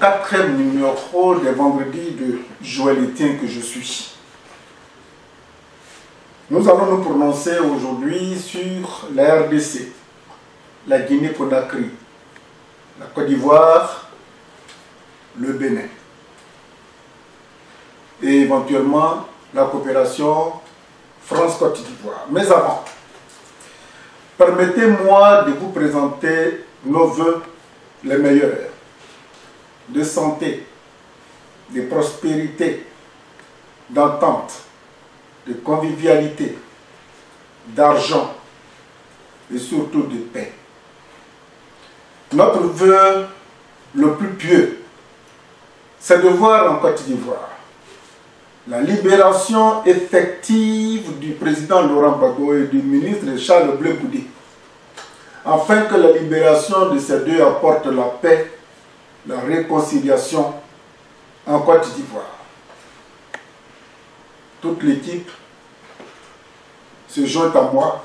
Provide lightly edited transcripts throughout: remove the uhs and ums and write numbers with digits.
4e numéro des vendredis de Joël Etienne que je suis. Nous allons nous prononcer aujourd'hui sur la RDC, la Guinée-Conakry, la Côte d'Ivoire, le Bénin et éventuellement la coopération France-Côte d'Ivoire. Mais avant, permettez-moi de vous présenter nos vœux les meilleurs de santé, de prospérité, d'entente, de convivialité, d'argent et surtout de paix. Notre vœu le plus pieux, c'est de voir en Côte d'Ivoire la libération effective du président Laurent Gbagbo et du ministre Charles Blé Goudé, afin que la libération de ces deux apporte la paix, la réconciliation en Côte d'Ivoire. Toute l'équipe se joint à moi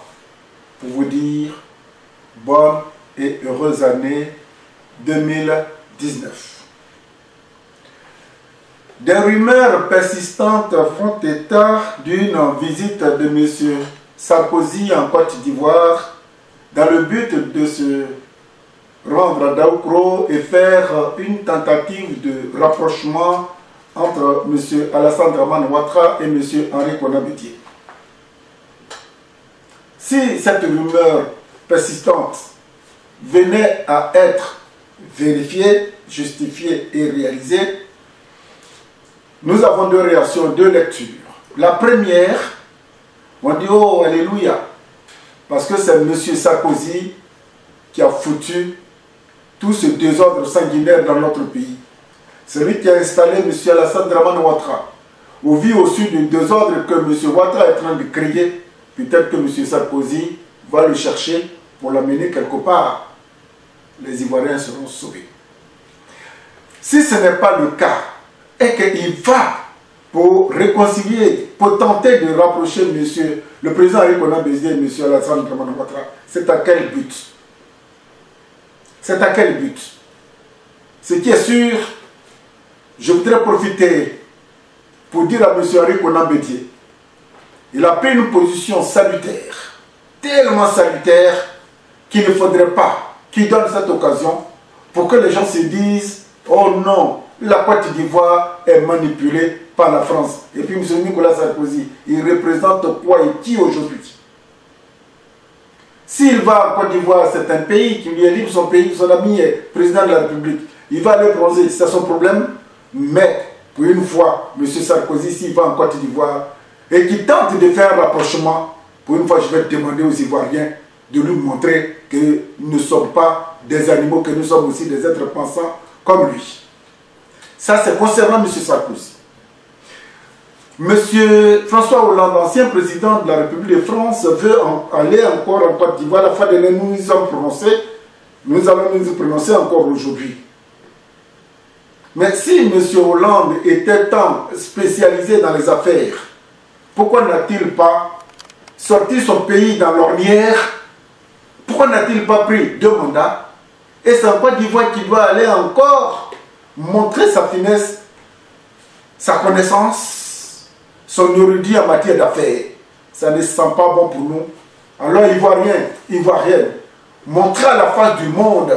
pour vous dire bonne et heureuse année 2019. Des rumeurs persistantes font état d'une visite de M. Sarkozy en Côte d'Ivoire dans le but de se rendre à Daoukro et faire une tentative de rapprochement entre M. Alassane Dramane Ouattara et M. Henri Konan Bédié. Si cette rumeur persistante venait à être vérifiée, justifiée et réalisée, nous avons deux réactions, deux lectures. La première, on dit « Oh, Alléluia !» parce que c'est M. Sarkozy qui a foutu tout ce désordre sanguinaire dans notre pays. C'est lui qui a installé M. Alassane Dramane Ouattara. Au vu au sud du désordre que M. Ouattara est en train de créer, peut-être que M. Sarkozy va le chercher pour l'amener quelque part. Les Ivoiriens seront sauvés. Si ce n'est pas le cas, et qu'il va pour réconcilier, pour tenter de rapprocher le président Henri Konan Bédié et M. Alassane Dramane Ouattara, c'est à quel but? C'est à quel but? Ce qui est sûr, je voudrais profiter pour dire à M. Henri Konan Bédié, il a pris une position salutaire, tellement salutaire qu'il ne faudrait pas qu'il donne cette occasion pour que les gens se disent « Oh non, la Côte d'Ivoire est manipulée par la France. » Et puis M. Nicolas Sarkozy, il représente quoi et qui aujourd'hui? S'il va en Côte d'Ivoire, c'est un pays qui lui est libre, son pays, son ami est président de la République. Il va aller bronzer, c'est son problème. Mais pour une fois, M. Sarkozy, s'il va en Côte d'Ivoire et qu'il tente de faire un rapprochement, pour une fois, je vais demander aux Ivoiriens de lui montrer que nous ne sommes pas des animaux, que nous sommes aussi des êtres pensants comme lui. Ça, c'est concernant M. Sarkozy. M. François Hollande, ancien président de la République de France, veut aller encore en Côte d'Ivoire. La fois dernière, nous nous sommes prononcés. Nous allons nous prononcer encore aujourd'hui. Mais si M. Hollande était tant spécialisé dans les affaires, pourquoi n'a-t-il pas sorti son pays dans l'ornière? Pourquoi n'a-t-il pas pris 2 mandats? Et c'est en Côte d'Ivoire qu'il doit aller encore montrer sa finesse, sa connaissance, son érudit en matière d'affaires. Ça ne sent pas bon pour nous. Alors Ivoiriens, montrer à la face du monde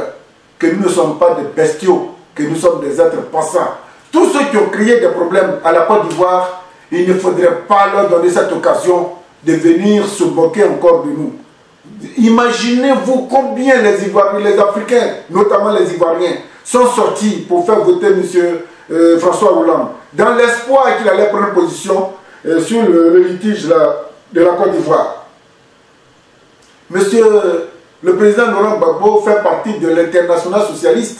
que nous ne sommes pas des bestiaux, que nous sommes des êtres pensants. Tous ceux qui ont créé des problèmes à la Côte d'Ivoire, il ne faudrait pas leur donner cette occasion de venir se moquer encore de nous. Imaginez-vous combien les Ivoiriens, les Africains, notamment les Ivoiriens, sont sortis pour faire voter M. François Hollande, dans l'espoir qu'il allait prendre position sur le litige de la Côte d'Ivoire. Le président Laurent Gbagbo fait partie de l'international socialiste.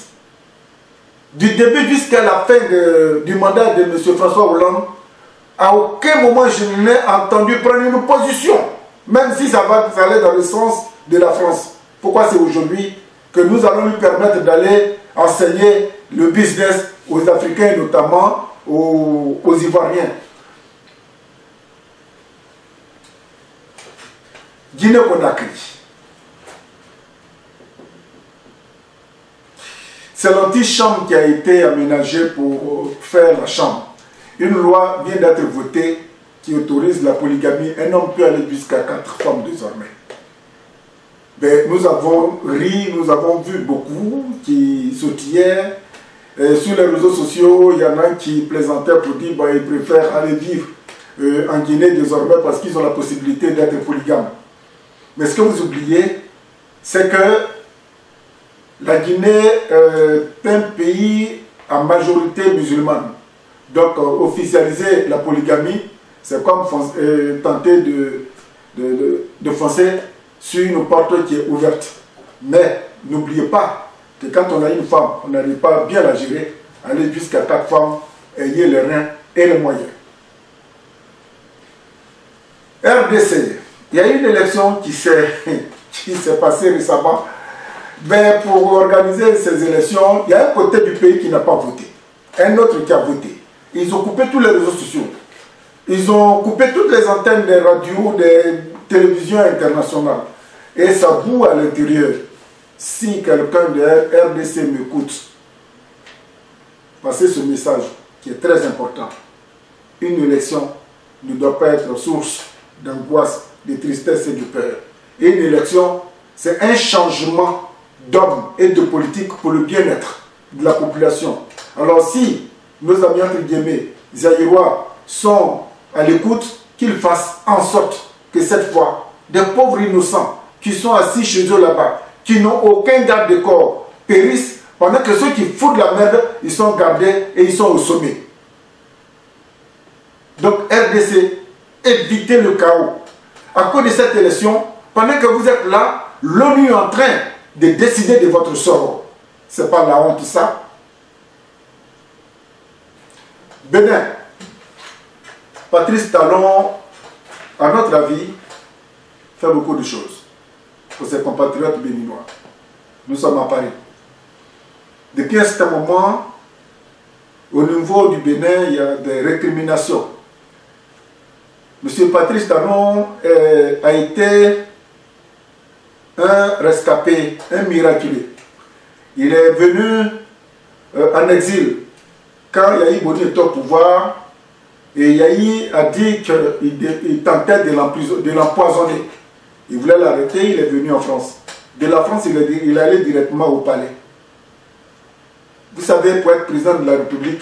Du début jusqu'à la fin du mandat de M. François Hollande, à aucun moment je n'ai entendu prendre une position, même si ça allait dans le sens de la France. Pourquoi c'est aujourd'hui que nous allons lui permettre d'aller enseigner le business aux Africains et notamment aux Ivoiriens? Guinée-Conakry. C'est l'antichambre qui a été aménagée pour faire la chambre. Une loi vient d'être votée qui autorise la polygamie. Un homme peut aller jusqu'à 4 femmes désormais. Ben, nous avons ri, nous avons vu beaucoup qui sautillaient. Sur les réseaux sociaux, il y en a qui plaisantaient pour dire qu'ils préfèrent aller vivre en Guinée désormais parce qu'ils ont la possibilité d'être polygames. Mais ce que vous oubliez, c'est que la Guinée est un pays à majorité musulmane. Donc, officialiser la polygamie, c'est comme tenter de foncer sur une porte qui est ouverte. Mais n'oubliez pas que quand on a une femme, on n'arrive pas à bien la gérer, aller jusqu'à 4 femmes, ayez les reins et les moyens. RDC, il y a eu une élection qui s'est passée récemment. Mais pour organiser ces élections, il y a un côté du pays qui n'a pas voté, un autre qui a voté. Ils ont coupé tous les réseaux sociaux. Ils ont coupé toutes les antennes des radios, des télévisions internationales. Et ça boue à l'intérieur. Si quelqu'un de RDC m'écoute, passez ce message qui est très important. Une élection ne doit pas être source d'angoisse, de tristesse et de peur. Et une élection, c'est un changement d'hommes et de politique pour le bien-être de la population. Alors si nos amis entre guillemets zaïrois sont à l'écoute, qu'ils fassent en sorte que cette fois, des pauvres innocents qui sont assis chez eux là-bas, qui n'ont aucun garde de corps, périssent, pendant que ceux qui foutent la merde, ils sont gardés et ils sont au sommet. Donc RDC, évitez le chaos. À cause de cette élection, pendant que vous êtes là, l'ONU est en train de décider de votre sort. C'est pas la honte ça. Bénin, Patrice Talon, à notre avis, fait beaucoup de choses pour ses compatriotes béninois. Nous sommes à Paris. Depuis un certain moment, au niveau du Bénin, il y a des récriminations. M. Patrice Talon a été un rescapé, un miraculé. Il est venu en exil quand Yahi Boni était au pouvoir et Yahi a dit qu'il tentait de l'empoisonner. Il voulait l'arrêter, il est venu en France. De la France, il allait directement au palais. Vous savez, pour être président de la République,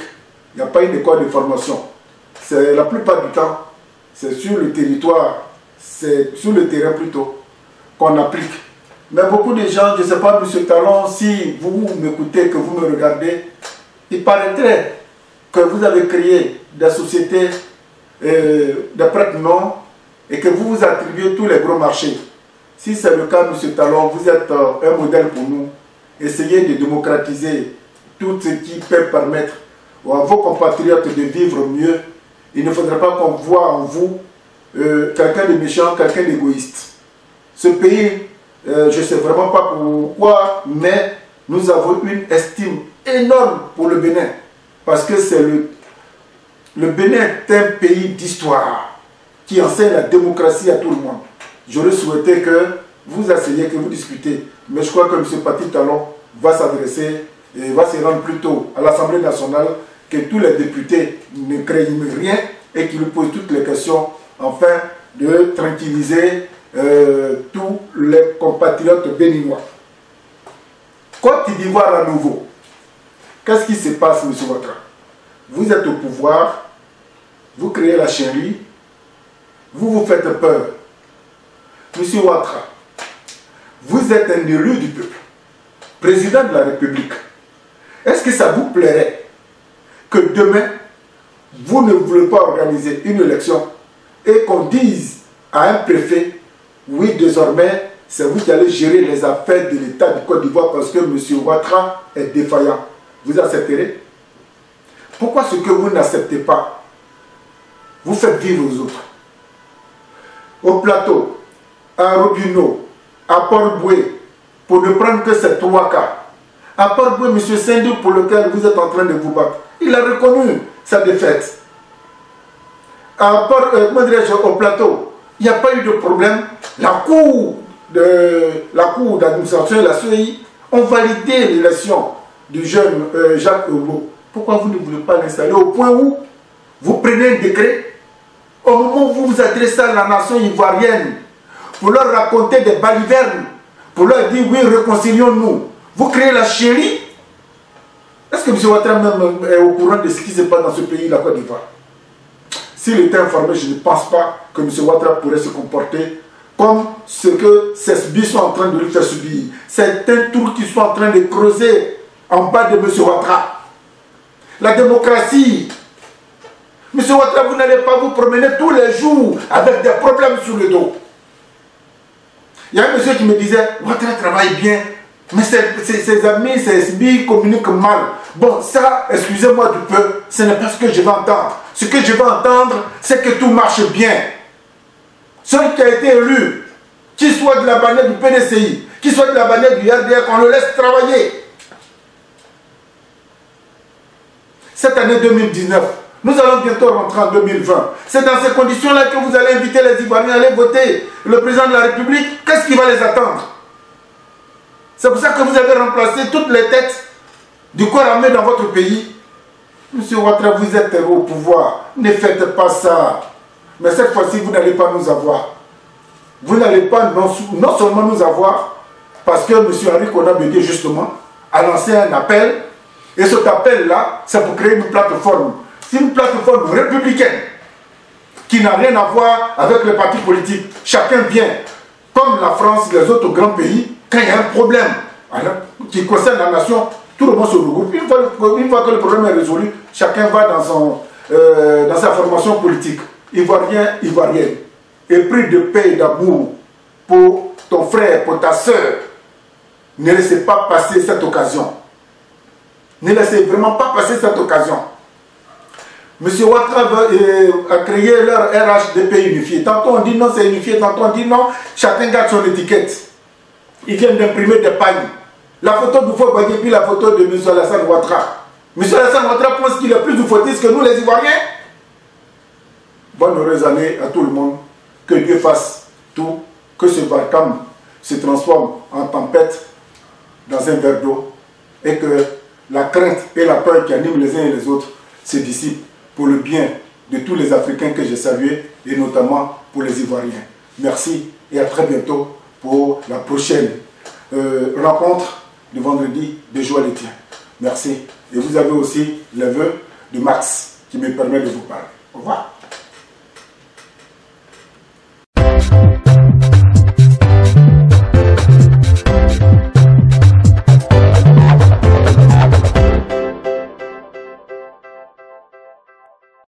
il n'y a pas une école de formation. C'est la plupart du temps, c'est sur le territoire, c'est sur le terrain plutôt, qu'on applique. Mais beaucoup de gens, je ne sais pas, M. Talon, si vous m'écoutez, que vous me regardez, il paraîtrait que vous avez créé des sociétés, des prêts non, et que vous vous attribuez tous les gros marchés. Si c'est le cas, M. Talon, vous êtes un modèle pour nous. Essayez de démocratiser tout ce qui peut permettre à vos compatriotes de vivre mieux. Il ne faudrait pas qu'on voit en vous quelqu'un de méchant, quelqu'un d'égoïste. Ce pays, je ne sais vraiment pas pourquoi, mais nous avons une estime énorme pour le Bénin. Parce que c'est le Bénin est un pays d'histoire qui enseigne la démocratie à tout le monde. J'aurais souhaité que vous essayiez, que vous discutez. Mais je crois que M. Patrice Talon va s'adresser et va se rendre plutôt à l'Assemblée nationale, que tous les députés ne craignent rien et qu'ils lui posent toutes les questions afin de tranquilliser tous les compatriotes béninois. Côte d'Ivoire à nouveau. Qu'est-ce qui se passe, M. Ouattara? Vous êtes au pouvoir, vous créez la chérie, vous vous faites peur. M. Ouattara, vous êtes un élu du peuple, président de la République. Est-ce que ça vous plairait que demain, vous ne voulez pas organiser une élection et qu'on dise à un préfet, oui, désormais, c'est vous qui allez gérer les affaires de l'État du Côte d'Ivoire parce que M. Ouattara est défaillant. Vous accepterez? Pourquoi ce que vous n'acceptez pas, vous faites vivre aux autres? Au plateau, à Robineau, à Port-Boué, pour ne prendre que ces 3 cas. À Port-Boué, M. Sindou, pour lequel vous êtes en train de vous battre, il a reconnu sa défaite. Au plateau, il n'y a pas eu de problème. La cour d'administration et la CEI ont validé l'élection du jeune Jacques Obo, pourquoi vous ne voulez pas l'installer au point où vous prenez un décret, au moment où vous vous adressez à la nation ivoirienne, pour leur raconter des balivernes, pour leur dire oui, réconcilions-nous. Vous créez la chérie. Est-ce que M. Ouattara même est au courant de ce qui se passe dans ce pays, la Côte d'Ivoire? S'il était informé, je ne pense pas que M. Ouattara pourrait se comporter comme ce que ces SBI sont en train de lui faire subir. C'est un trou qu'ils sont en train de creuser en bas de M. Ouattara. La démocratie. M. Ouattara, vous n'allez pas vous promener tous les jours avec des problèmes sur le dos. Il y a un monsieur qui me disait, Ouattara travaille bien, mais ses amis, ses SBI communiquent mal. Bon, ça, excusez-moi du peu, ce n'est pas ce que je vais entendre. Ce que je vais entendre, c'est que tout marche bien. Celui qui a été élu, qu'il soit de la bannière du PDCI, qu'il soit de la bannière du RDR, qu'on le laisse travailler. Cette année 2019, nous allons bientôt rentrer en 2020. C'est dans ces conditions-là que vous allez inviter les Ivoiriens à aller voter le président de la République. Qu'est-ce qui va les attendre? C'est pour ça que vous avez remplacé toutes les têtes du corps armé dans votre pays. Monsieur Ouattara, vous êtes au pouvoir. Ne faites pas ça. Mais cette fois-ci, vous n'allez pas nous avoir. Vous n'allez pas non seulement nous avoir, parce que M. Henri Konan Bédié, justement, a lancé un appel. Et cet appel-là, c'est pour créer une plateforme. C'est une plateforme républicaine qui n'a rien à voir avec les partis politiques. Chacun vient, comme la France, les autres grands pays, quand il y a un problème qui concerne la nation, tout le monde se regroupe. Une fois que le problème est résolu, chacun va dans sa formation politique. Ivoirien, ivoirienne. Épris de paix et d'amour pour ton frère, pour ta soeur. Ne laissez pas passer cette occasion. Ne laissez vraiment pas passer cette occasion. M. Ouattara a créé leur RHDP unifié. Tantôt on dit non, c'est unifié, tantôt on dit non, chacun garde son étiquette. Ils viennent d'imprimer des pagnes. La photo du Faux Badié puis la photo de M. Alassane Ouattara. M. Alassane Ouattara pense qu'il est plus oufotiste que nous les Ivoiriens. Bonne heureuse année à tout le monde. Que Dieu fasse tout, que ce Barkhane se transforme en tempête dans un verre d'eau et que la crainte et la peur qui animent les uns et les autres se dissipent pour le bien de tous les Africains que j'ai salués et notamment pour les Ivoiriens. Merci et à très bientôt pour la prochaine rencontre de vendredi de Joël Etienne. Merci. Et vous avez aussi les vœux de Max qui me permet de vous parler.